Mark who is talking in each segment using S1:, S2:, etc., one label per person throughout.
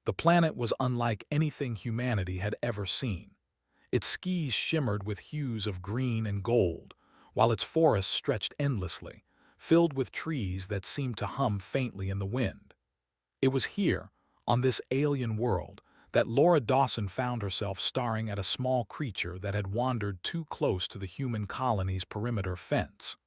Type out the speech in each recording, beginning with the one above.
S1: The planet was unlike anything humanity had ever seen. Its skies shimmered with hues of green and gold, while its forests stretched endlessly, filled with trees that seemed to hum faintly in the wind. It was here, on this alien world, that Laura Dawson found herself staring at a small creature that had wandered too close to the human colony's perimeter fence.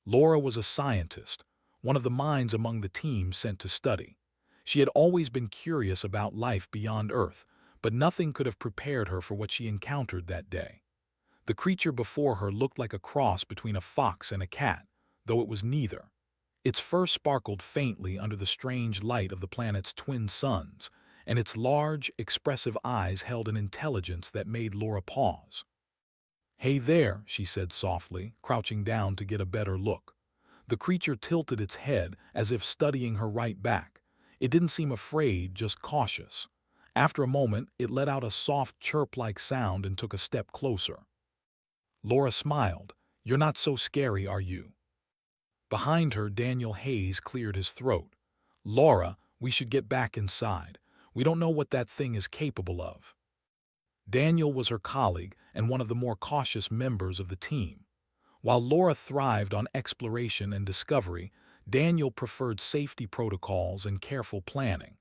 S1: Laura was a scientist, one of the minds among the team sent to study. She had always been curious about life beyond Earth, but nothing could have prepared her for what she encountered that day. The creature before her looked like a cross between a fox and a cat, though it was neither. Its fur sparkled faintly under the strange light of the planet's twin suns, and its large, expressive eyes held an intelligence that made Laura pause. "Hey there," she said softly, crouching down to get a better look. The creature tilted its head as if studying her right back. It didn't seem afraid, just cautious. After a moment, it let out a soft chirp-like sound and took a step closer. Laura smiled. "You're not so scary, are you?" Behind her, Daniel Hayes cleared his throat. "Laura, we should get back inside. We don't know what that thing is capable of." Daniel was her colleague and one of the more cautious members of the team. While Laura thrived on exploration and discovery, Daniel preferred safety protocols and careful planning.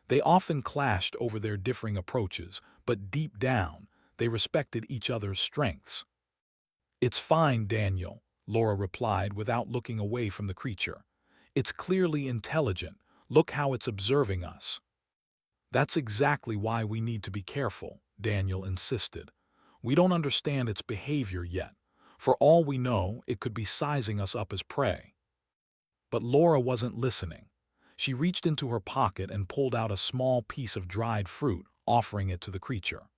S1: They often clashed over their differing approaches, but deep down, they respected each other's strengths. "It's fine, Daniel," Laura replied without looking away from the creature. "It's clearly intelligent. Look how it's observing us." "That's exactly why we need to be careful," Daniel insisted. "We don't understand its behavior yet. For all we know, it could be sizing us up as prey." But Laura wasn't listening. She reached into her pocket and pulled out a small piece of dried fruit, offering it to the creature.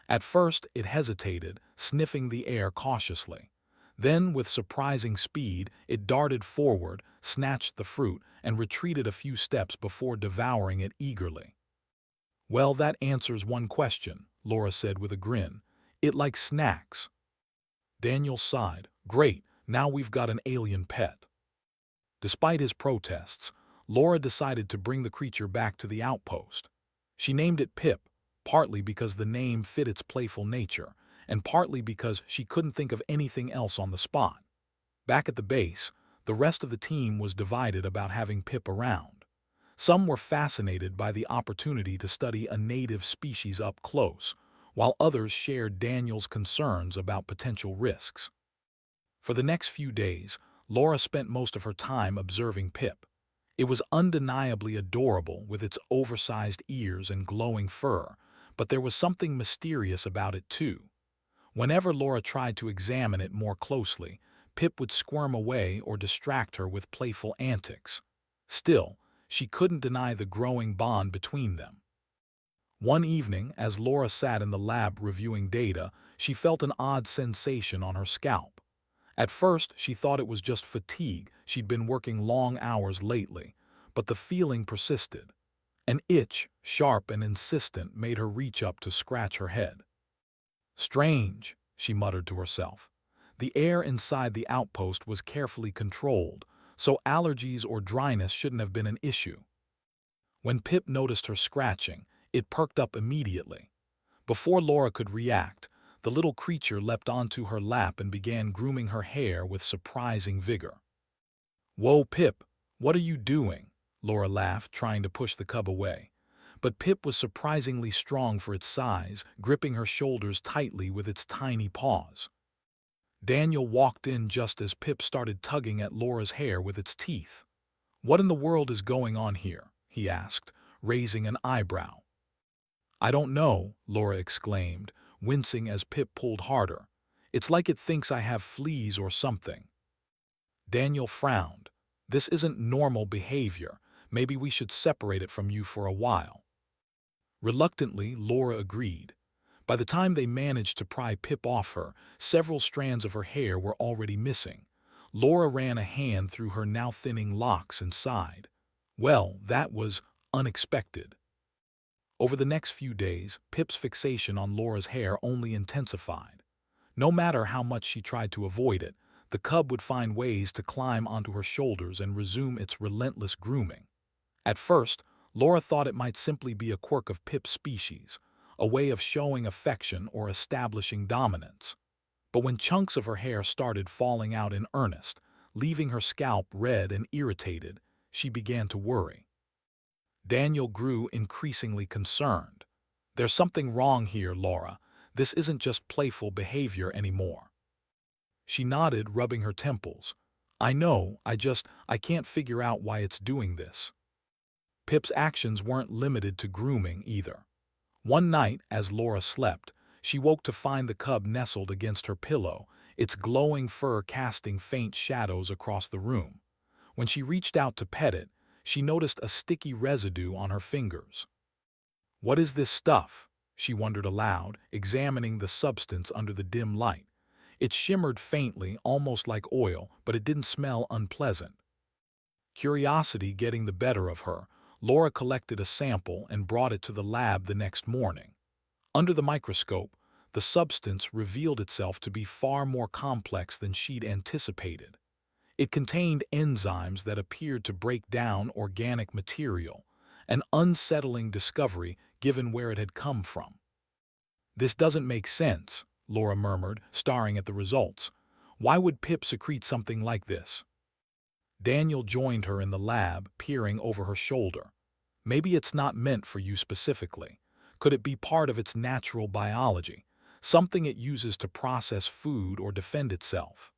S1: At first, it hesitated, sniffing the air cautiously. Then, with surprising speed, it darted forward, snatched the fruit, and retreated a few steps before devouring it eagerly. "Well, that answers one question," Laura said with a grin. "It likes snacks." Daniel sighed. "Great, now we've got an alien pet." Despite his protests, Laura decided to bring the creature back to the outpost. She named it Pip, partly because the name fit its playful nature, and partly because she couldn't think of anything else on the spot. Back at the base, the rest of the team was divided about having Pip around. Some were fascinated by the opportunity to study a native species up close, while others shared Daniel's concerns about potential risks. For the next few days, Laura spent most of her time observing Pip. It was undeniably adorable with its oversized ears and glowing fur, but there was something mysterious about it too. Whenever Laura tried to examine it more closely, Pip would squirm away or distract her with playful antics. Still, she couldn't deny the growing bond between them. One evening, as Laura sat in the lab reviewing data, she felt an odd sensation on her scalp. At first, she thought it was just fatigue. She'd been working long hours lately, but the feeling persisted. An itch, sharp and insistent, made her reach up to scratch her head. "Strange," she muttered to herself. The air inside the outpost was carefully controlled, so allergies or dryness shouldn't have been an issue. When Pip noticed her scratching, it perked up immediately. Before Laura could react, the little creature leapt onto her lap and began grooming her hair with surprising vigor. "Whoa, Pip, what are you doing?" Laura laughed, trying to push the cub away. But Pip was surprisingly strong for its size, gripping her shoulders tightly with its tiny paws. Daniel walked in just as Pip started tugging at Laura's hair with its teeth. "What in the world is going on here?" he asked, raising an eyebrow. "I don't know," Laura exclaimed, wincing as Pip pulled harder. "It's like it thinks I have fleas or something." Daniel frowned. "This isn't normal behavior. Maybe we should separate it from you for a while." Reluctantly, Laura agreed. By the time they managed to pry Pip off her, several strands of her hair were already missing. Laura ran a hand through her now thinning locks and sighed. Well, that was unexpected. Over the next few days, Pip's fixation on Laura's hair only intensified. No matter how much she tried to avoid it, the cub would find ways to climb onto her shoulders and resume its relentless grooming. At first, Laura thought it might simply be a quirk of Pip's species, a way of showing affection or establishing dominance. But when chunks of her hair started falling out in earnest, leaving her scalp red and irritated, she began to worry. Daniel grew increasingly concerned. "There's something wrong here, Laura. This isn't just playful behavior anymore." She nodded, rubbing her temples. "I know, I can't figure out why it's doing this." Pip's actions weren't limited to grooming either. One night, as Laura slept, she woke to find the cub nestled against her pillow, its glowing fur casting faint shadows across the room. When she reached out to pet it, she noticed a sticky residue on her fingers. "What is this stuff?" she wondered aloud, examining the substance under the dim light. It shimmered faintly, almost like oil, but it didn't smell unpleasant. Curiosity getting the better of her, Laura collected a sample and brought it to the lab the next morning. Under the microscope, the substance revealed itself to be far more complex than she'd anticipated. It contained enzymes that appeared to break down organic material, an unsettling discovery given where it had come from. "This doesn't make sense," Laura murmured, staring at the results. "Why would Pip secrete something like this?" Daniel joined her in the lab, peering over her shoulder. "Maybe it's not meant for you specifically. Could it be part of its natural biology, something it uses to process food or defend itself?"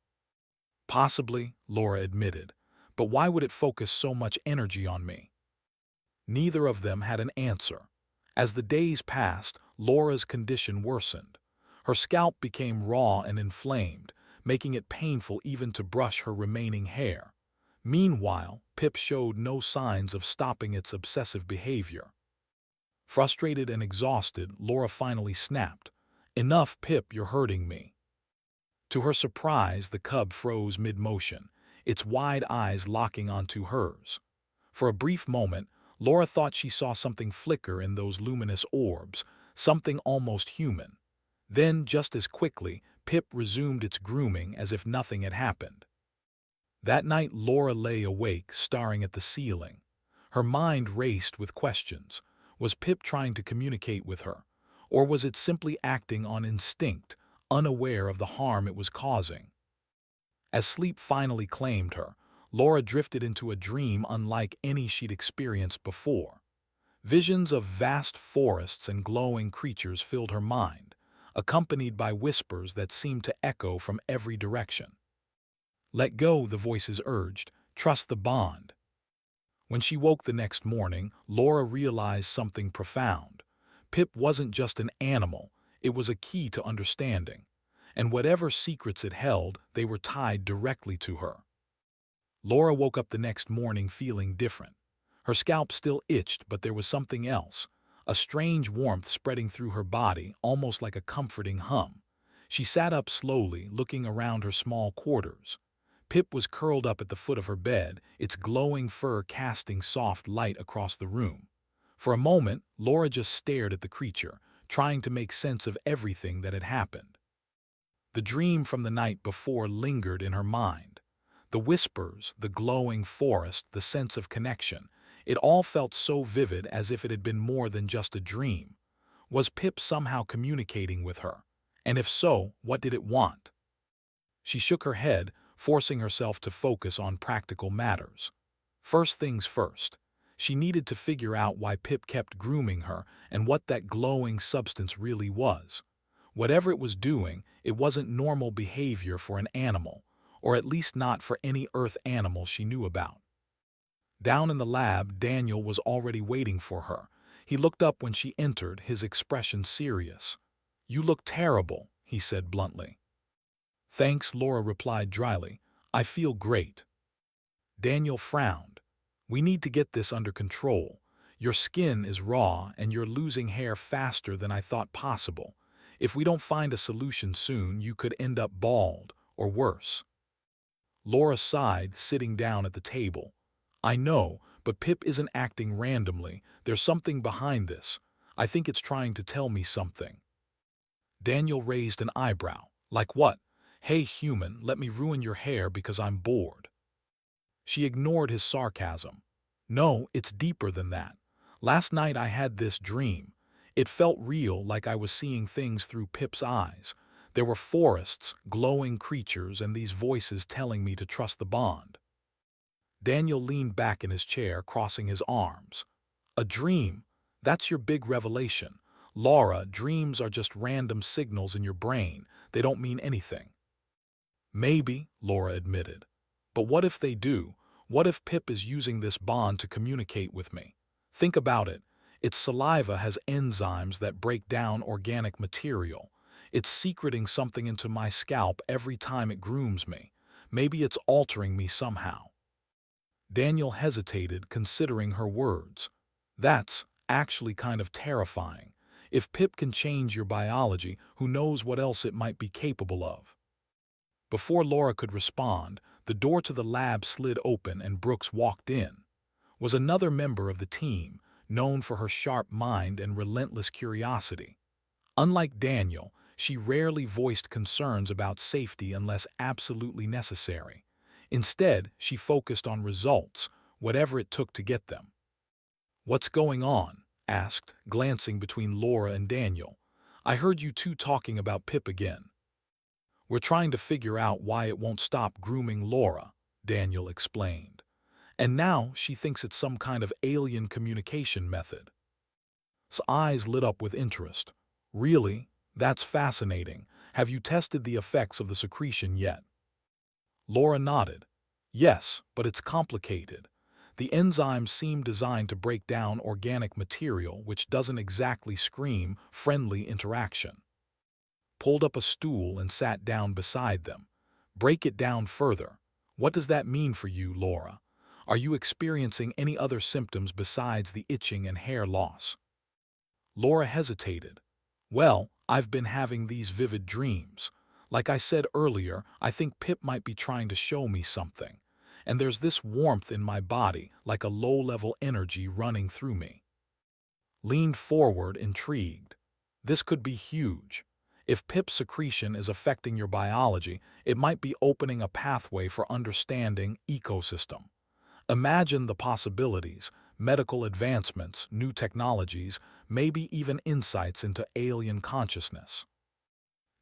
S1: "Possibly," Laura admitted, "but why would it focus so much energy on me?" Neither of them had an answer. As the days passed, Laura's condition worsened. Her scalp became raw and inflamed, making it painful even to brush her remaining hair. Meanwhile, Pip showed no signs of stopping its obsessive behavior. Frustrated and exhausted, Laura finally snapped, "Enough, Pip, you're hurting me." To her surprise, the cub froze mid-motion, its wide eyes locking onto hers. For a brief moment, Laura thought she saw something flicker in those luminous orbs, something almost human. Then, just as quickly, Pip resumed its grooming as if nothing had happened. That night, Laura lay awake, staring at the ceiling. Her mind raced with questions. Was Pip trying to communicate with her? Or was it simply acting on instinct, unaware of the harm it was causing? As sleep finally claimed her, Laura drifted into a dream unlike any she'd experienced before. Visions of vast forests and glowing creatures filled her mind, accompanied by whispers that seemed to echo from every direction. "Let go," the voices urged. "Trust the bond." When she woke the next morning, Laura realized something profound. Pip wasn't just an animal, it was a key to understanding. And whatever secrets it held, they were tied directly to her. Laura woke up the next morning feeling different. Her scalp still itched, but there was something else, a strange warmth spreading through her body, almost like a comforting hum. She sat up slowly, looking around her small quarters. Pip was curled up at the foot of her bed, its glowing fur casting soft light across the room. For a moment, Laura just stared at the creature, trying to make sense of everything that had happened. The dream from the night before lingered in her mind. The whispers, the glowing forest, the sense of connection, it all felt so vivid as if it had been more than just a dream. Was Pip somehow communicating with her? And if so, what did it want? She shook her head, forcing herself to focus on practical matters. First things first. She needed to figure out why Pip kept grooming her and what that glowing substance really was. Whatever it was doing, it wasn't normal behavior for an animal, or at least not for any Earth animal she knew about. Down in the lab, Daniel was already waiting for her. He looked up when she entered, his expression serious. "You look terrible," he said bluntly. "Thanks," Laura replied dryly. "I feel great." Daniel frowned. "We need to get this under control. Your skin is raw and you're losing hair faster than I thought possible. If we don't find a solution soon, you could end up bald, or worse." Laura sighed, sitting down at the table. "I know, but Pip isn't acting randomly. There's something behind this. I think it's trying to tell me something." Daniel raised an eyebrow. "Like what? Hey human, let me ruin your hair because I'm bored." She ignored his sarcasm. "No, it's deeper than that. Last night I had this dream. It felt real, like I was seeing things through Pip's eyes. There were forests, glowing creatures, and these voices telling me to trust the bond. Daniel leaned back in his chair, crossing his arms. A dream? That's your big revelation. Laura, dreams are just random signals in your brain. They don't mean anything. Maybe, Laura admitted. But what if they do? What if Pip is using this bond to communicate with me? Think about it. Its saliva has enzymes that break down organic material. It's secreting something into my scalp every time it grooms me. Maybe it's altering me somehow. Daniel hesitated, considering her words. That's actually kind of terrifying. If Pip can change your biology, who knows what else it might be capable of? Before Laura could respond, the door to the lab slid open and Brooks walked in. Was another member of the team, known for her sharp mind and relentless curiosity. Unlike Daniel, she rarely voiced concerns about safety unless absolutely necessary. Instead, she focused on results, whatever it took to get them. "What's going on?" asked, glancing between Laura and Daniel. "I heard you two talking about Pip again." "We're trying to figure out why it won't stop grooming Laura," Daniel explained. "And now she thinks it's some kind of alien communication method." His eyes lit up with interest. "Really? That's fascinating. Have you tested the effects of the secretion yet?" Laura nodded. "Yes, but it's complicated. The enzymes seem designed to break down organic material, which doesn't exactly scream friendly interaction." Pulled up a stool and sat down beside them. "Break it down further. What does that mean for you, Laura? Are you experiencing any other symptoms besides the itching and hair loss?" Laura hesitated. "Well, I've been having these vivid dreams. Like I said earlier, I think Pip might be trying to show me something. And there's this warmth in my body, like a low-level energy running through me." Leaned forward, intrigued. "This could be huge. If Pip's secretion is affecting your biology, it might be opening a pathway for understanding ecosystem. Imagine the possibilities: medical advancements, new technologies, maybe even insights into alien consciousness."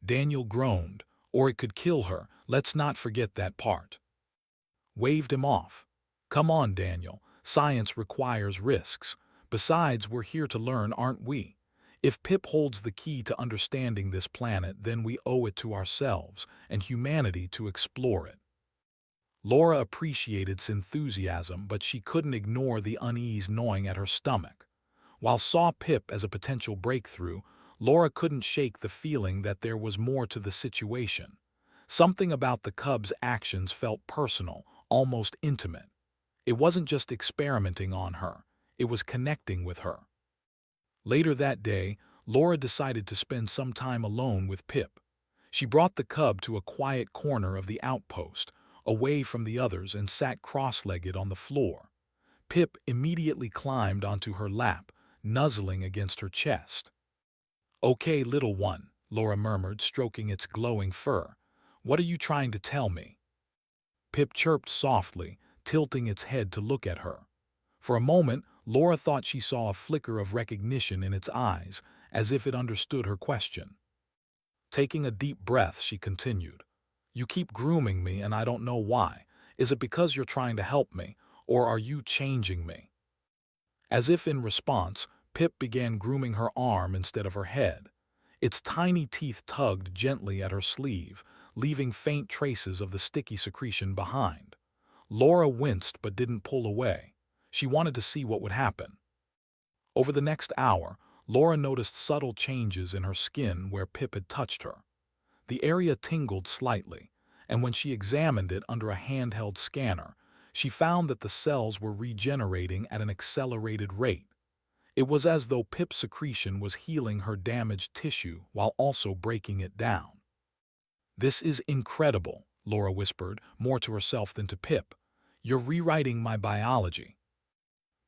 S1: Daniel groaned. "Or it could kill her. Let's not forget that part." Waved him off. "Come on, Daniel. Science requires risks. Besides, we're here to learn, aren't we? If Pip holds the key to understanding this planet, then we owe it to ourselves and humanity to explore it." Laura appreciated his enthusiasm, but she couldn't ignore the unease gnawing at her stomach. While saw Pip as a potential breakthrough, Laura couldn't shake the feeling that there was more to the situation. Something about the cub's actions felt personal, almost intimate. It wasn't just experimenting on her, it was connecting with her. Later that day, Laura decided to spend some time alone with Pip. She brought the cub to a quiet corner of the outpost, away from the others, and sat cross-legged on the floor. Pip immediately climbed onto her lap, nuzzling against her chest. "Okay, little one," Laura murmured, stroking its glowing fur. "What are you trying to tell me?" Pip chirped softly, tilting its head to look at her. For a moment, Laura thought she saw a flicker of recognition in its eyes, as if it understood her question. Taking a deep breath, she continued. "You keep grooming me, and I don't know why. Is it because you're trying to help me, or are you changing me?" As if in response, Pip began grooming her arm instead of her head. Its tiny teeth tugged gently at her sleeve, leaving faint traces of the sticky secretion behind. Laura winced but didn't pull away. She wanted to see what would happen. Over the next hour, Laura noticed subtle changes in her skin where Pip had touched her. The area tingled slightly, and when she examined it under a handheld scanner, she found that the cells were regenerating at an accelerated rate. It was as though Pip's secretion was healing her damaged tissue while also breaking it down. "This is incredible," Laura whispered, more to herself than to Pip. "You're rewriting my biology."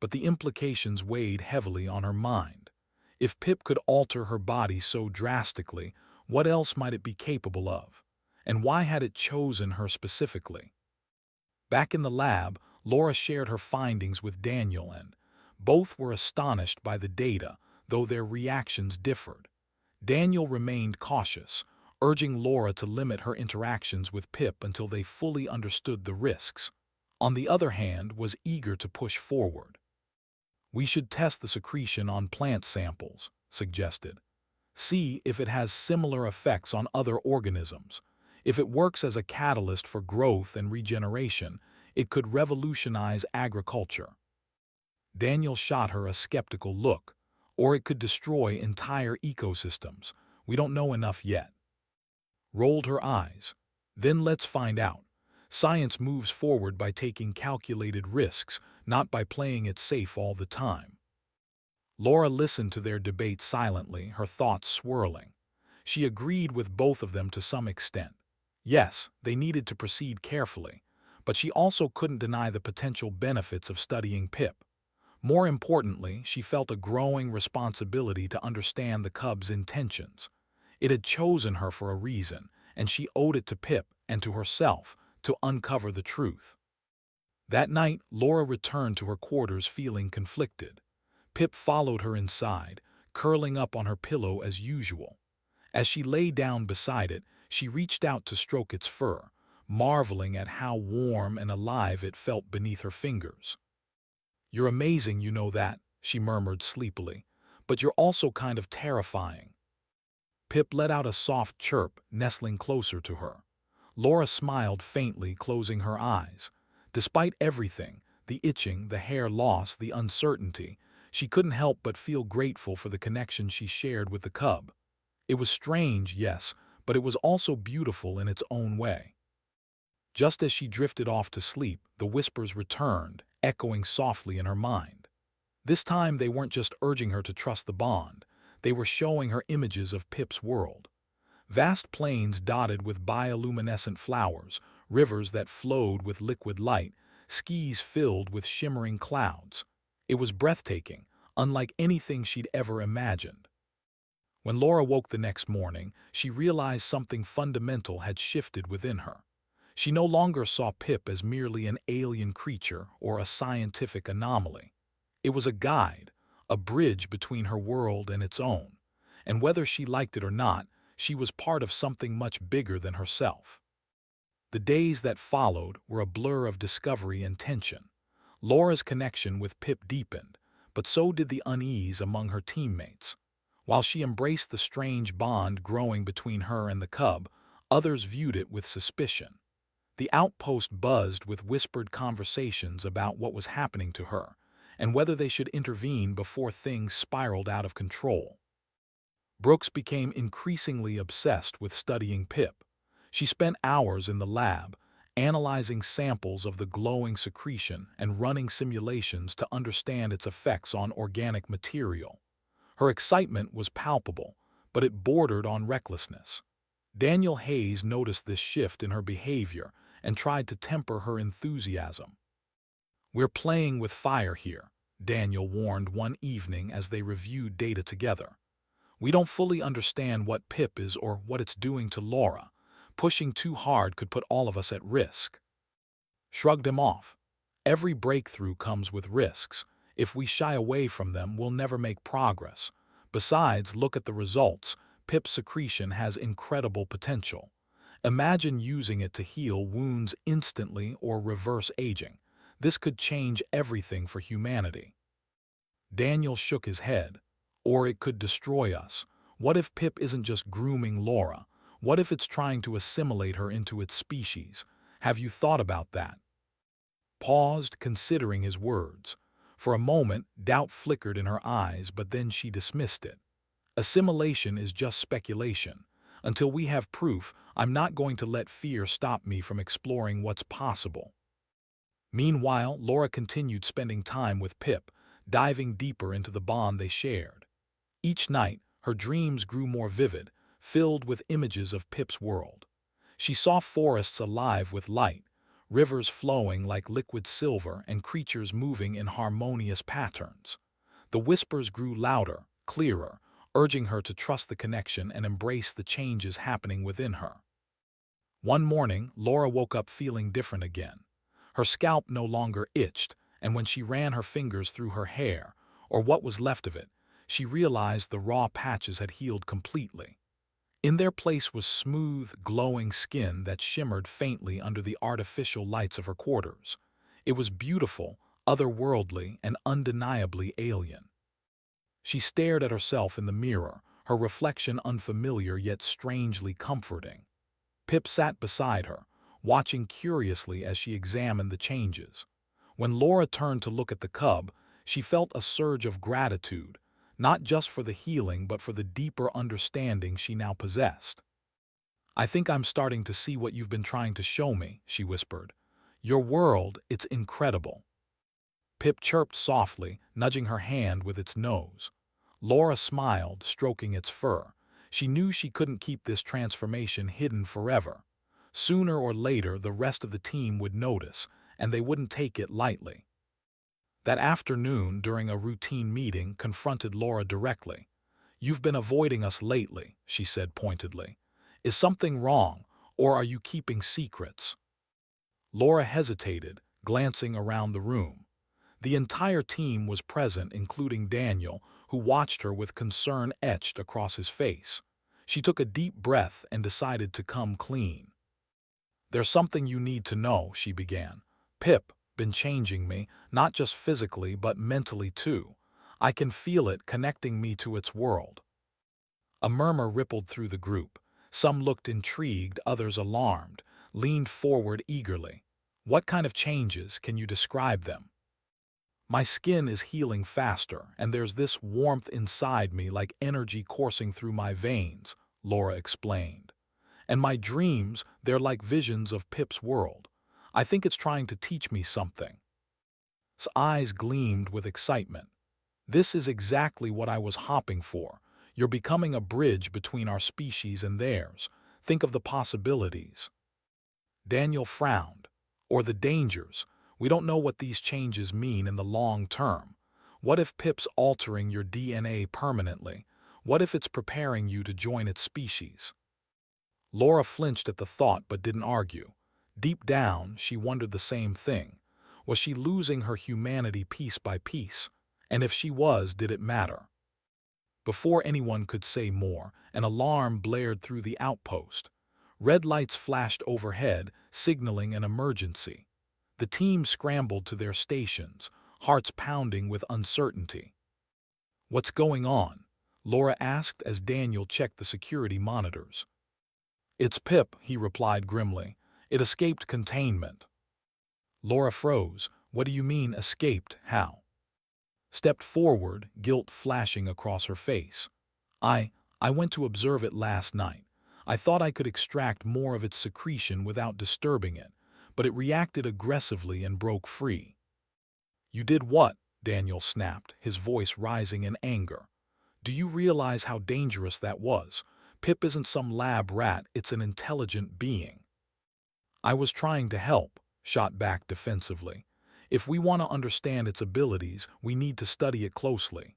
S1: But the implications weighed heavily on her mind. If Pip could alter her body so drastically, what else might it be capable of? And why had it chosen her specifically? Back in the lab, Laura shared her findings with Daniel, and Both were astonished by the data, though their reactions differed. Daniel remained cautious, urging Laura to limit her interactions with Pip until they fully understood the risks. On the other hand, was eager to push forward. "We should test the secretion on plant samples," suggested. "See if it has similar effects on other organisms. If it works as a catalyst for growth and regeneration, it could revolutionize agriculture." Daniel shot her a skeptical look. "Or it could destroy entire ecosystems. We don't know enough yet." Rolled her eyes. "Then let's find out. Science moves forward by taking calculated risks, not by playing it safe all the time." Laura listened to their debate silently, her thoughts swirling. She agreed with both of them to some extent. Yes, they needed to proceed carefully, but she also couldn't deny the potential benefits of studying Pip. More importantly, she felt a growing responsibility to understand the cub's intentions. It had chosen her for a reason, and she owed it to Pip and to herself to uncover the truth. That night, Laura returned to her quarters feeling conflicted. Pip followed her inside, curling up on her pillow as usual. As she lay down beside it, she reached out to stroke its fur, marveling at how warm and alive it felt beneath her fingers. "You're amazing, you know that," she murmured sleepily, "but you're also kind of terrifying." Pip let out a soft chirp, nestling closer to her. Laura smiled faintly, closing her eyes. Despite everything, the itching, the hair loss, the uncertainty, she couldn't help but feel grateful for the connection she shared with the cub. It was strange, yes, but it was also beautiful in its own way. Just as she drifted off to sleep, the whispers returned, echoing softly in her mind. This time they weren't just urging her to trust the bond, they were showing her images of Pip's world. Vast plains dotted with bioluminescent flowers, rivers that flowed with liquid light, skies filled with shimmering clouds. It was breathtaking, unlike anything she'd ever imagined. When Laura woke the next morning, she realized something fundamental had shifted within her. She no longer saw Pip as merely an alien creature or a scientific anomaly. It was a guide, a bridge between her world and its own, and whether she liked it or not, she was part of something much bigger than herself. The days that followed were a blur of discovery and tension. Laura's connection with Pip deepened, but so did the unease among her teammates. While she embraced the strange bond growing between her and the cub, others viewed it with suspicion. The outpost buzzed with whispered conversations about what was happening to her, and whether they should intervene before things spiraled out of control. Brooks became increasingly obsessed with studying Pip. She spent hours in the lab, analyzing samples of the glowing secretion and running simulations to understand its effects on organic material. Her excitement was palpable, but it bordered on recklessness. Daniel Hayes noticed this shift in her behavior and tried to temper her enthusiasm. "We're playing with fire here," Daniel warned one evening as they reviewed data together. "We don't fully understand what Pip is or what it's doing to Laura. Pushing too hard could put all of us at risk." Shrugged him off. "Every breakthrough comes with risks. If we shy away from them, we'll never make progress. Besides, look at the results. Pip's secretion has incredible potential. Imagine using it to heal wounds instantly or reverse aging. This could change everything for humanity." Daniel shook his head. "Or it could destroy us. What if Pip isn't just grooming Laura? What if it's trying to assimilate her into its species? Have you thought about that?" Paused, considering his words. For a moment, doubt flickered in her eyes, but then she dismissed it. "Assimilation is just speculation. Until we have proof, I'm not going to let fear stop me from exploring what's possible." Meanwhile, Laura continued spending time with Pip, diving deeper into the bond they shared. Each night, her dreams grew more vivid, filled with images of Pip's world. She saw forests alive with light, rivers flowing like liquid silver, and creatures moving in harmonious patterns. The whispers grew louder, clearer, urging her to trust the connection and embrace the changes happening within her. One morning, Laura woke up feeling different again. Her scalp no longer itched, and when she ran her fingers through her hair, or what was left of it, she realized the raw patches had healed completely. In their place was smooth, glowing skin that shimmered faintly under the artificial lights of her quarters. It was beautiful, otherworldly, and undeniably alien. She stared at herself in the mirror, her reflection unfamiliar yet strangely comforting. Pip sat beside her, watching curiously as she examined the changes. When Laura turned to look at the cub, she felt a surge of gratitude, not just for the healing but for the deeper understanding she now possessed. "I think I'm starting to see what you've been trying to show me," she whispered. "Your world, it's incredible." Pip chirped softly, nudging her hand with its nose. Laura smiled, stroking its fur. She knew she couldn't keep this transformation hidden forever. Sooner or later, the rest of the team would notice, and they wouldn't take it lightly. That afternoon, during a routine meeting, confronted Laura directly. "You've been avoiding us lately," she said pointedly. "Is something wrong, or are you keeping secrets?" Laura hesitated, glancing around the room. The entire team was present, including Daniel, who watched her with concern etched across his face. She took a deep breath and decided to come clean. "There's something you need to know," she began. "Pip been changing me, not just physically but mentally too. I can feel it connecting me to its world." A murmur rippled through the group. Some looked intrigued, others alarmed, leaned forward eagerly. "What kind of changes? Can you describe them?" "My skin is healing faster, and there's this warmth inside me like energy coursing through my veins," Laura explained. "And my dreams, they're like visions of Pip's world. I think it's trying to teach me something." His eyes gleamed with excitement. "This is exactly what I was hoping for. You're becoming a bridge between our species and theirs. Think of the possibilities." Daniel frowned. "Or the dangers. We don't know what these changes mean in the long term. What if Pip's altering your DNA permanently? What if it's preparing you to join its species?" Laura flinched at the thought but didn't argue. Deep down, she wondered the same thing. Was she losing her humanity piece by piece? And if she was, did it matter? Before anyone could say more, an alarm blared through the outpost. Red lights flashed overhead, signaling an emergency. The team scrambled to their stations, hearts pounding with uncertainty. "What's going on?" Laura asked as Daniel checked the security monitors. "It's Pip," he replied grimly. "It escaped containment." Laura froze. "What do you mean, escaped? How?" Stepped forward, guilt flashing across her face. I went to observe it last night. I thought I could extract more of its secretion without disturbing it, but it reacted aggressively and broke free." "You did what?" Daniel snapped, his voice rising in anger. "Do you realize how dangerous that was? Pip isn't some lab rat, it's an intelligent being." "I was trying to help," shot back defensively. "If we want to understand its abilities, we need to study it closely."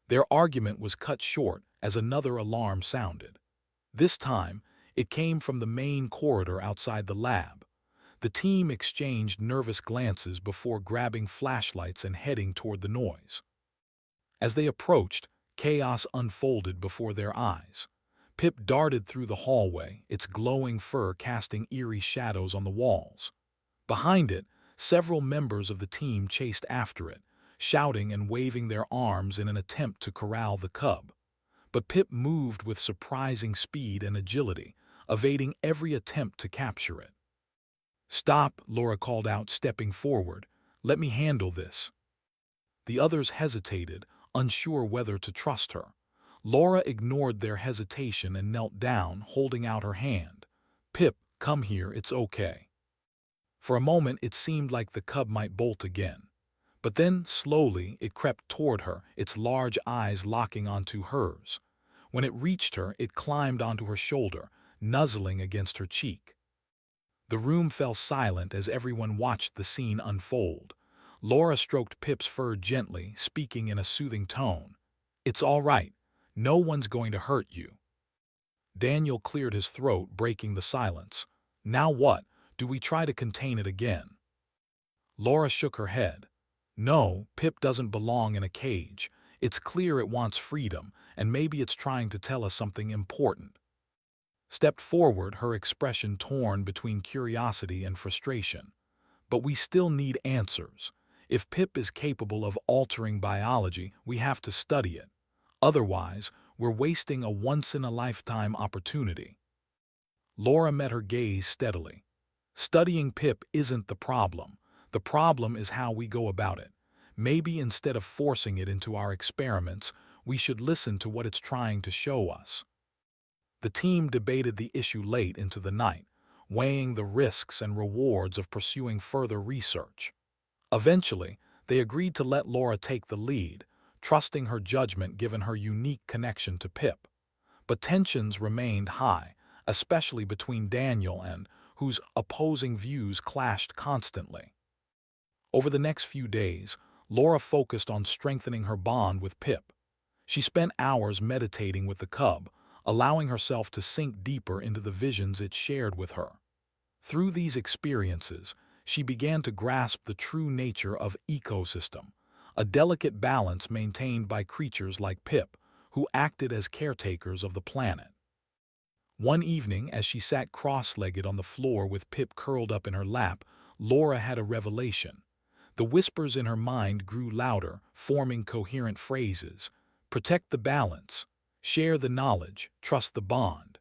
S1: Their argument was cut short as another alarm sounded. This time, it came from the main corridor outside the lab. The team exchanged nervous glances before grabbing flashlights and heading toward the noise. As they approached, chaos unfolded before their eyes. Pip darted through the hallway, its glowing fur casting eerie shadows on the walls. Behind it, several members of the team chased after it, shouting and waving their arms in an attempt to corral the cub. But Pip moved with surprising speed and agility, evading every attempt to capture it. "Stop," Laura called out, stepping forward. "Let me handle this." The others hesitated, unsure whether to trust her. Laura ignored their hesitation and knelt down, holding out her hand. "Pip, come here, it's okay." For a moment it seemed like the cub might bolt again. But then, slowly, it crept toward her, its large eyes locking onto hers. When it reached her, it climbed onto her shoulder, nuzzling against her cheek. The room fell silent as everyone watched the scene unfold. Laura stroked Pip's fur gently, speaking in a soothing tone. "It's all right. No one's going to hurt you." Daniel cleared his throat, breaking the silence. "Now what? Do we try to contain it again?" Laura shook her head. No, Pip doesn't belong in a cage. It's clear it wants freedom, and maybe it's trying to tell us something important. Stepped forward, her expression torn between curiosity and frustration. But we still need answers. If Pip is capable of altering biology, we have to study it. Otherwise, we're wasting a once-in-a-lifetime opportunity. Laura met her gaze steadily. Studying Pip isn't the problem. The problem is how we go about it. Maybe instead of forcing it into our experiments, we should listen to what it's trying to show us. The team debated the issue late into the night, weighing the risks and rewards of pursuing further research. Eventually, they agreed to let Laura take the lead, trusting her judgment given her unique connection to Pip. But tensions remained high, especially between Daniel and whose opposing views clashed constantly. Over the next few days, Laura focused on strengthening her bond with Pip. She spent hours meditating with the cub, allowing herself to sink deeper into the visions it shared with her. Through these experiences, she began to grasp the true nature of ecosystem, a delicate balance maintained by creatures like Pip, who acted as caretakers of the planet. One evening, as she sat cross-legged on the floor with Pip curled up in her lap, Laura had a revelation. The whispers in her mind grew louder, forming coherent phrases. Protect the balance. Share the knowledge. Trust the bond.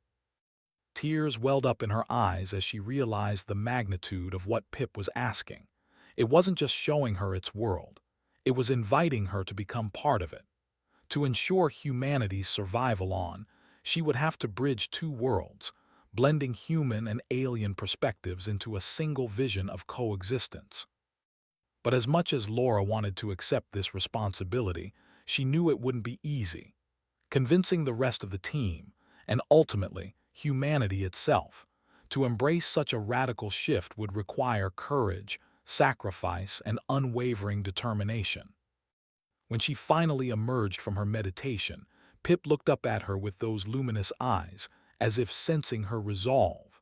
S1: Tears welled up in her eyes as she realized the magnitude of what Pip was asking. It wasn't just showing her its world. It was inviting her to become part of it. To ensure humanity's survival she would have to bridge two worlds, blending human and alien perspectives into a single vision of coexistence. But as much as Laura wanted to accept this responsibility, she knew it wouldn't be easy. Convincing the rest of the team, and ultimately humanity itself, to embrace such a radical shift would require courage, sacrifice, and unwavering determination. When she finally emerged from her meditation, Pip looked up at her with those luminous eyes, as if sensing her resolve.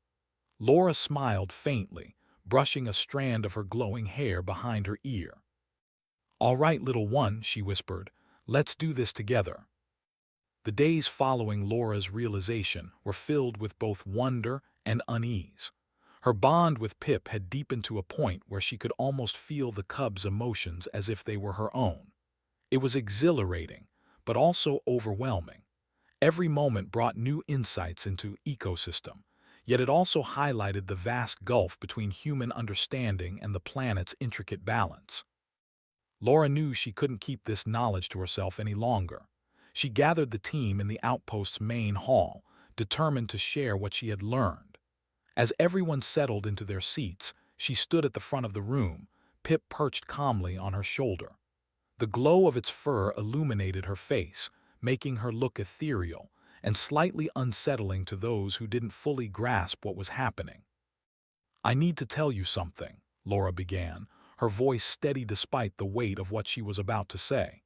S1: Laura smiled faintly, brushing a strand of her glowing hair behind her ear. "All right, little one," she whispered, "let's do this together." The days following Laura's realization were filled with both wonder and unease. Her bond with Pip had deepened to a point where she could almost feel the cub's emotions as if they were her own. It was exhilarating, but also overwhelming. Every moment brought new insights into ecosystem, yet it also highlighted the vast gulf between human understanding and the planet's intricate balance. Laura knew she couldn't keep this knowledge to herself any longer. She gathered the team in the outpost's main hall, determined to share what she had learned. As everyone settled into their seats, she stood at the front of the room, Pip perched calmly on her shoulder. The glow of its fur illuminated her face, making her look ethereal and slightly unsettling to those who didn't fully grasp what was happening. "I need to tell you something," Laura began, her voice steady despite the weight of what she was about to say.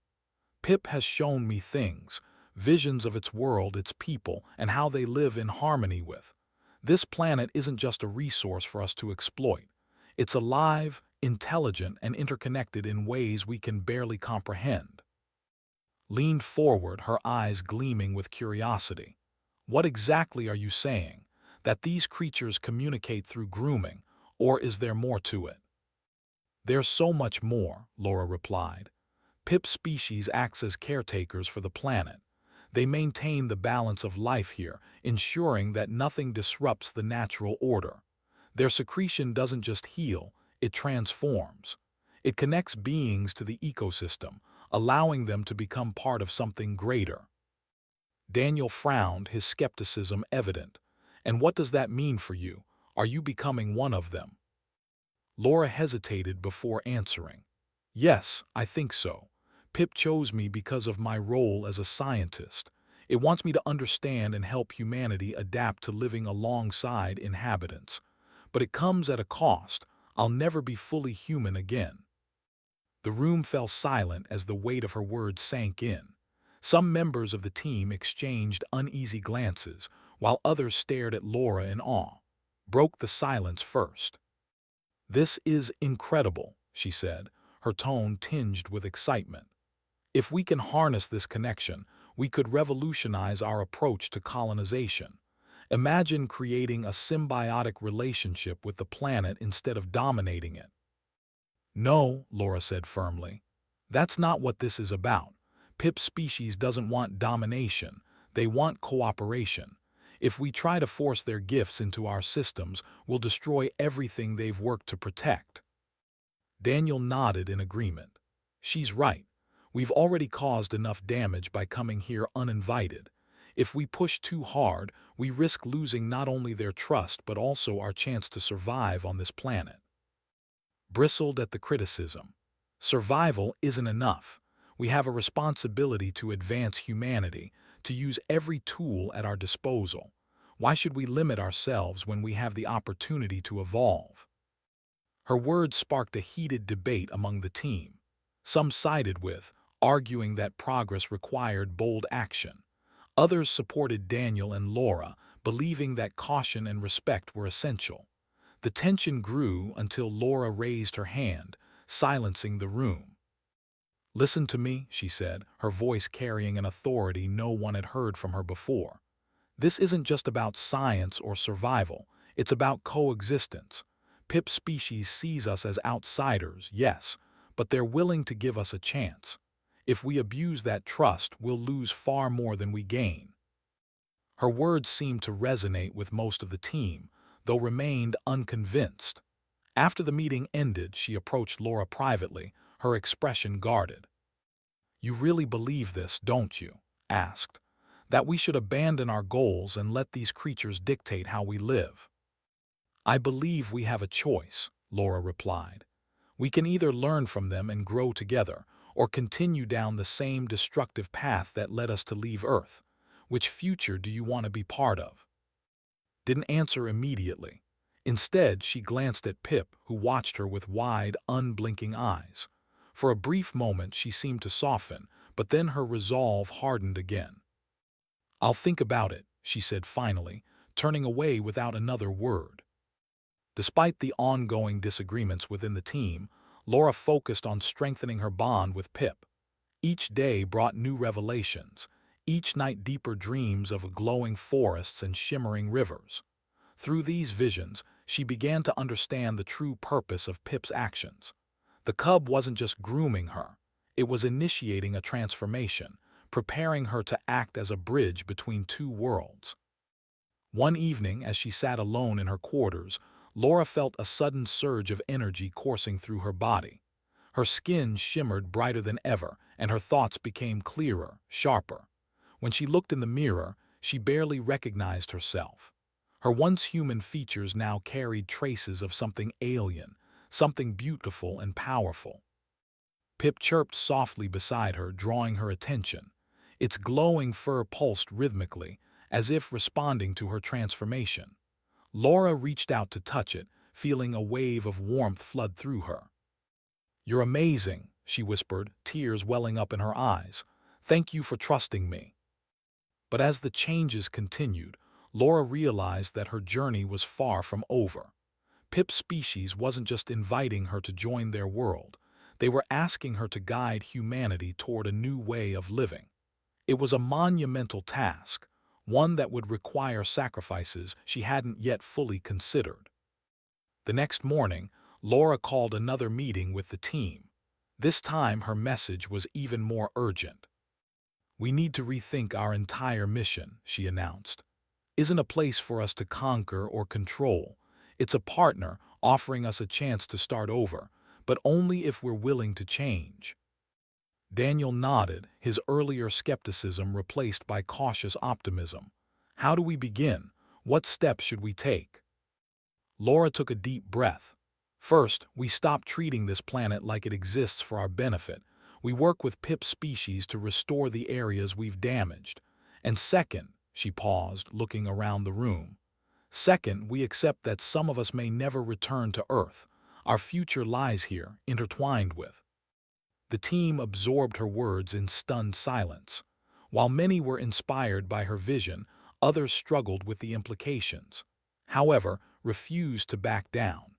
S1: "Pip has shown me things, visions of its world, its people, and how they live in harmony with. This planet isn't just a resource for us to exploit. It's alive, intelligent, and interconnected in ways we can barely comprehend." Leaned forward, her eyes gleaming with curiosity. "What exactly are you saying? That these creatures communicate through grooming, or is there more to it?" "There's so much more," Laura replied. "Pip's species acts as caretakers for the planet. They maintain the balance of life here, ensuring that nothing disrupts the natural order. Their secretion doesn't just heal, it transforms. It connects beings to the ecosystem, allowing them to become part of something greater." Daniel frowned, his skepticism evident. "And what does that mean for you? Are you becoming one of them?" Laura hesitated before answering. "Yes, I think so. Pip chose me because of my role as a scientist. It wants me to understand and help humanity adapt to living alongside inhabitants. But it comes at a cost. I'll never be fully human again." The room fell silent as the weight of her words sank in. Some members of the team exchanged uneasy glances, while others stared at Laura in awe. Broke the silence first. "This is incredible," she said, her tone tinged with excitement. If we can harness this connection, we could revolutionize our approach to colonization. Imagine creating a symbiotic relationship with the planet instead of dominating it. No, Laura said firmly. That's not what this is about. Pip's species doesn't want domination. They want cooperation. If we try to force their gifts into our systems, we'll destroy everything they've worked to protect. Daniel nodded in agreement. She's right. We've already caused enough damage by coming here uninvited. If we push too hard, we risk losing not only their trust but also our chance to survive on this planet. Bristled at the criticism. Survival isn't enough. We have a responsibility to advance humanity, to use every tool at our disposal. Why should we limit ourselves when we have the opportunity to evolve? Her words sparked a heated debate among the team. Some sided with, arguing that progress required bold action. Others supported Daniel and Laura, believing that caution and respect were essential. The tension grew until Laura raised her hand, silencing the room. "Listen to me," she said, her voice carrying an authority no one had heard from her before. "This isn't just about science or survival, it's about coexistence. Pip's species sees us as outsiders, yes, but they're willing to give us a chance. If we abuse that trust, we'll lose far more than we gain." Her words seemed to resonate with most of the team, though remained unconvinced. After the meeting ended, she approached Laura privately, her expression guarded. "You really believe this, don't you?" asked. "That we should abandon our goals and let these creatures dictate how we live?" "I believe we have a choice," Laura replied. "We can either learn from them and grow together, or continue down the same destructive path that led us to leave Earth. Which future do you want to be part of?" Didn't answer immediately. Instead, she glanced at Pip, who watched her with wide, unblinking eyes. For a brief moment, she seemed to soften, but then her resolve hardened again. "I'll think about it," she said finally, turning away without another word. Despite the ongoing disagreements within the team, Laura focused on strengthening her bond with Pip. Each day brought new revelations, each night deeper dreams of glowing forests and shimmering rivers. Through these visions, she began to understand the true purpose of Pip's actions. The cub wasn't just grooming her, it was initiating a transformation, preparing her to act as a bridge between two worlds. One evening, as she sat alone in her quarters, Laura felt a sudden surge of energy coursing through her body. Her skin shimmered brighter than ever, and her thoughts became clearer, sharper. When she looked in the mirror, she barely recognized herself. Her once human features now carried traces of something alien, something beautiful and powerful. Pip chirped softly beside her, drawing her attention. Its glowing fur pulsed rhythmically, as if responding to her transformation. Laura reached out to touch it, feeling a wave of warmth flood through her. "You're amazing," she whispered, tears welling up in her eyes. "Thank you for trusting me." But as the changes continued, Laura realized that her journey was far from over. Pip's species wasn't just inviting her to join their world, they were asking her to guide humanity toward a new way of living. It was a monumental task, one that would require sacrifices she hadn't yet fully considered. The next morning, Laura called another meeting with the team. This time her message was even more urgent. "We need to rethink our entire mission," she announced. "Isn't a place for us to conquer or control. It's a partner offering us a chance to start over, but only if we're willing to change." Daniel nodded, his earlier skepticism replaced by cautious optimism. "How do we begin? What steps should we take?" Laura took a deep breath. "First, we stop treating this planet like it exists for our benefit. We work with Pip's species to restore the areas we've damaged. And second," she paused, looking around the room, "second, we accept that some of us may never return to Earth. Our future lies here, intertwined with." The team absorbed her words in stunned silence. While many were inspired by her vision, others struggled with the implications. However, refused to back down.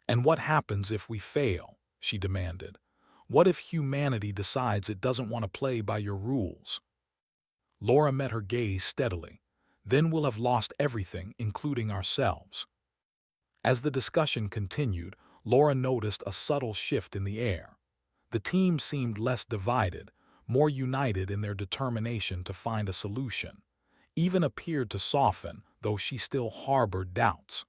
S1: "And what happens if we fail?" she demanded. What if humanity decides it doesn't want to play by your rules? Laura met her gaze steadily. Then we'll have lost everything, including ourselves. As the discussion continued, Laura noticed a subtle shift in the air. The team seemed less divided, more united in their determination to find a solution. Even appeared to soften, though she still harbored doubts.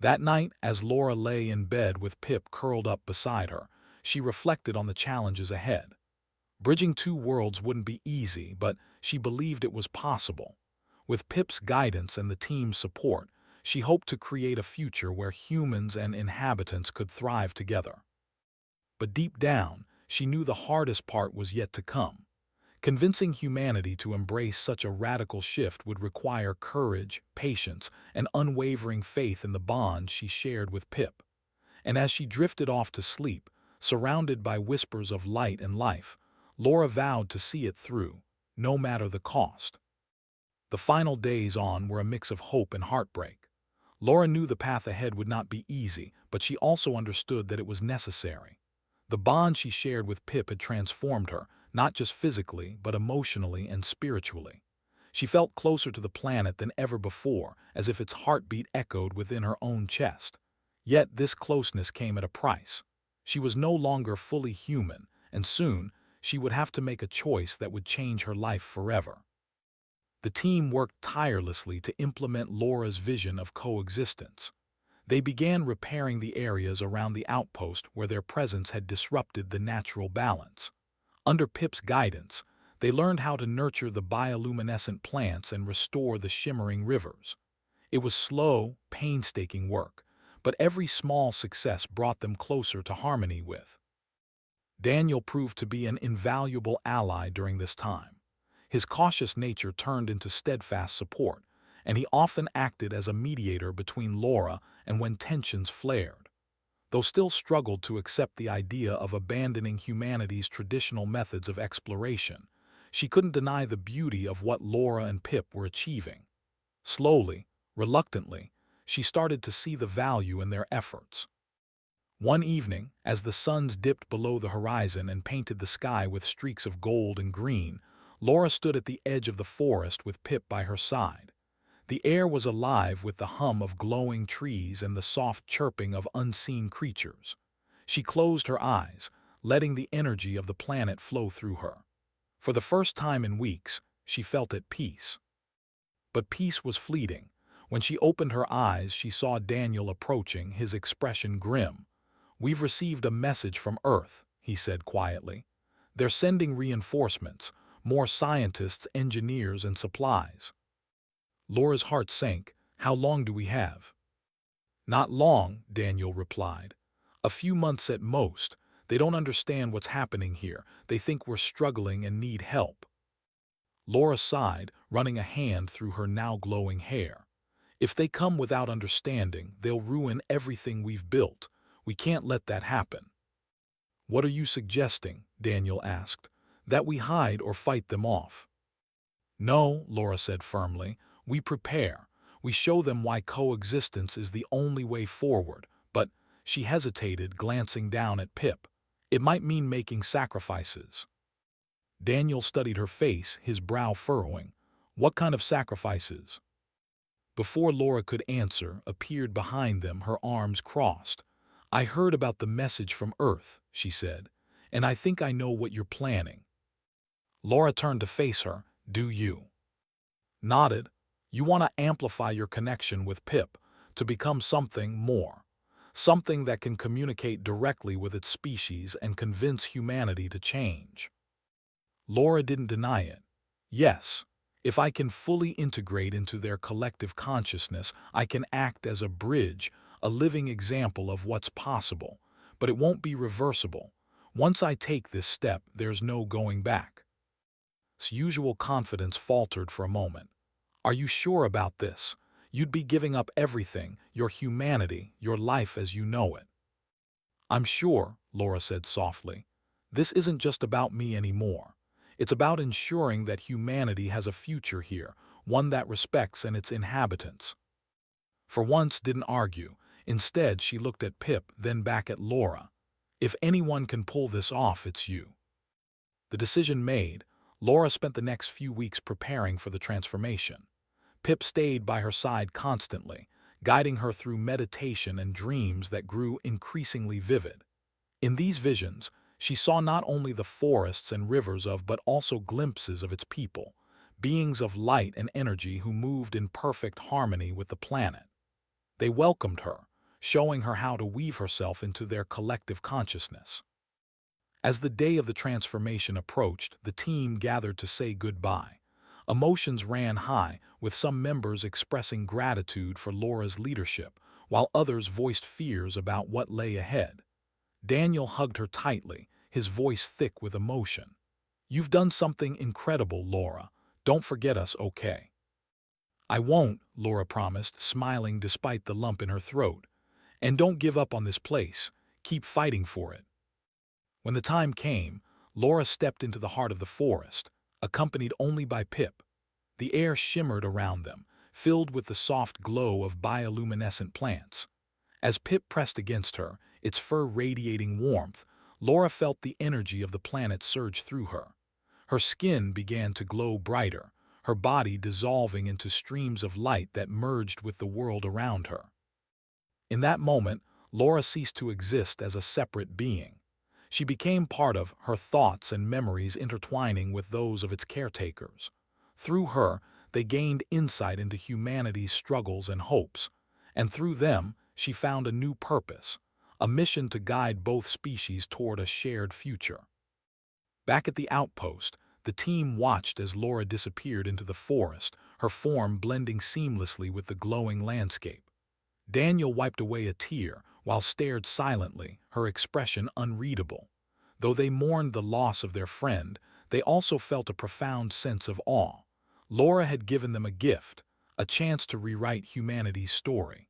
S1: That night, as Laura lay in bed with Pip curled up beside her, she reflected on the challenges ahead. Bridging two worlds wouldn't be easy, but she believed it was possible. With Pip's guidance and the team's support, she hoped to create a future where humans and inhabitants could thrive together. But deep down, she knew the hardest part was yet to come. Convincing humanity to embrace such a radical shift would require courage, patience, and unwavering faith in the bond she shared with Pip. And as she drifted off to sleep, surrounded by whispers of light and life, Laura vowed to see it through, no matter the cost. The final days on were a mix of hope and heartbreak. Laura knew the path ahead would not be easy, but she also understood that it was necessary. The bond she shared with Pip had transformed her, not just physically, but emotionally and spiritually. She felt closer to the planet than ever before, as if its heartbeat echoed within her own chest. Yet this closeness came at a price. She was no longer fully human, and soon she would have to make a choice that would change her life forever. The team worked tirelessly to implement Laura's vision of coexistence. They began repairing the areas around the outpost where their presence had disrupted the natural balance. Under Pip's guidance, they learned how to nurture the bioluminescent plants and restore the shimmering rivers. It was slow, painstaking work, but every small success brought them closer to harmony with. Daniel proved to be an invaluable ally during this time. His cautious nature turned into steadfast support, and he often acted as a mediator between Laura and when tensions flared. Though still struggled to accept the idea of abandoning humanity's traditional methods of exploration, she couldn't deny the beauty of what Laura and Pip were achieving. Slowly, reluctantly, she started to see the value in their efforts. One evening, as the suns dipped below the horizon and painted the sky with streaks of gold and green, Laura stood at the edge of the forest with Pip by her side. The air was alive with the hum of glowing trees and the soft chirping of unseen creatures. She closed her eyes, letting the energy of the planet flow through her. For the first time in weeks, she felt at peace. But peace was fleeting. When she opened her eyes, she saw Daniel approaching, his expression grim. "We've received a message from Earth," he said quietly. "They're sending reinforcements, more scientists, engineers, and supplies." Laura's heart sank. "How long do we have?" "Not long," Daniel replied. "A few months at most. They don't understand what's happening here. They think we're struggling and need help." Laura sighed, running a hand through her now glowing hair. "If they come without understanding, they'll ruin everything we've built. We can't let that happen." "What are you suggesting?" Daniel asked. "That we hide or fight them off?" "No," Laura said firmly. "We prepare. We show them why coexistence is the only way forward." But she hesitated, glancing down at Pip. "It might mean making sacrifices." Daniel studied her face, his brow furrowing. "What kind of sacrifices?" Before Laura could answer, appeared behind them, her arms crossed. "I heard about the message from Earth," she said, "and I think I know what you're planning." Laura turned to face her. "Do you?" Nodded. "You want to amplify your connection with Pip, to become something more. Something that can communicate directly with its species and convince humanity to change." Laura didn't deny it. "Yes. If I can fully integrate into their collective consciousness, I can act as a bridge, a living example of what's possible. But it won't be reversible. Once I take this step, there's no going back." His usual confidence faltered for a moment. "Are you sure about this? You'd be giving up everything, your humanity, your life as you know it." "I'm sure," Laura said softly. "This isn't just about me anymore. It's about ensuring that humanity has a future here, one that respects its inhabitants." For once didn't argue. Instead, she looked at Pip, then back at Laura. If anyone can pull this off, it's you. The decision made, Laura spent the next few weeks preparing for the transformation. Pip stayed by her side constantly, guiding her through meditation and dreams that grew increasingly vivid. In these visions, she saw not only the forests and rivers but also glimpses of its people, beings of light and energy who moved in perfect harmony with the planet. They welcomed her, showing her how to weave herself into their collective consciousness. As the day of the transformation approached, the team gathered to say goodbye. Emotions ran high, with some members expressing gratitude for Laura's leadership, while others voiced fears about what lay ahead. Daniel hugged her tightly, his voice thick with emotion. "You've done something incredible, Laura. Don't forget us, okay?" "I won't," Laura promised, smiling despite the lump in her throat. "And don't give up on this place. Keep fighting for it." When the time came, Laura stepped into the heart of the forest, accompanied only by Pip. The air shimmered around them, filled with the soft glow of bioluminescent plants. As Pip pressed against her, its fur radiating warmth, Laura felt the energy of the planet surge through her. Her skin began to glow brighter, her body dissolving into streams of light that merged with the world around her. In that moment, Laura ceased to exist as a separate being. She became part of her thoughts and memories intertwining with those of its caretakers. Through her, they gained insight into humanity's struggles and hopes, and through them, she found a new purpose, a mission to guide both species toward a shared future. Back at the outpost, the team watched as Laura disappeared into the forest, her form blending seamlessly with the glowing landscape. Daniel wiped away a tear while stared silently, her expression unreadable. Though they mourned the loss of their friend, they also felt a profound sense of awe. Laura had given them a gift, a chance to rewrite humanity's story.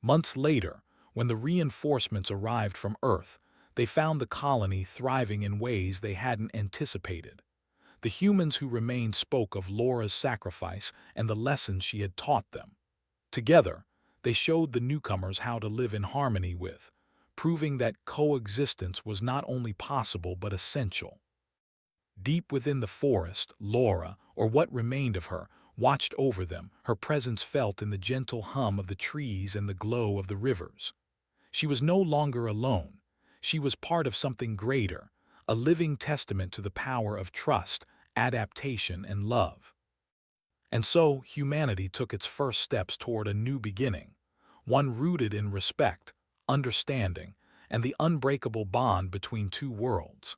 S1: Months later, when the reinforcements arrived from Earth, they found the colony thriving in ways they hadn't anticipated. The humans who remained spoke of Laura's sacrifice and the lessons she had taught them. Together, they showed the newcomers how to live in harmony with, proving that coexistence was not only possible but essential. Deep within the forest, Laura, or what remained of her, watched over them, her presence felt in the gentle hum of the trees and the glow of the rivers. She was no longer alone. She was part of something greater, a living testament to the power of trust, adaptation, and love. And so, humanity took its first steps toward a new beginning, one rooted in respect, understanding, and the unbreakable bond between two worlds.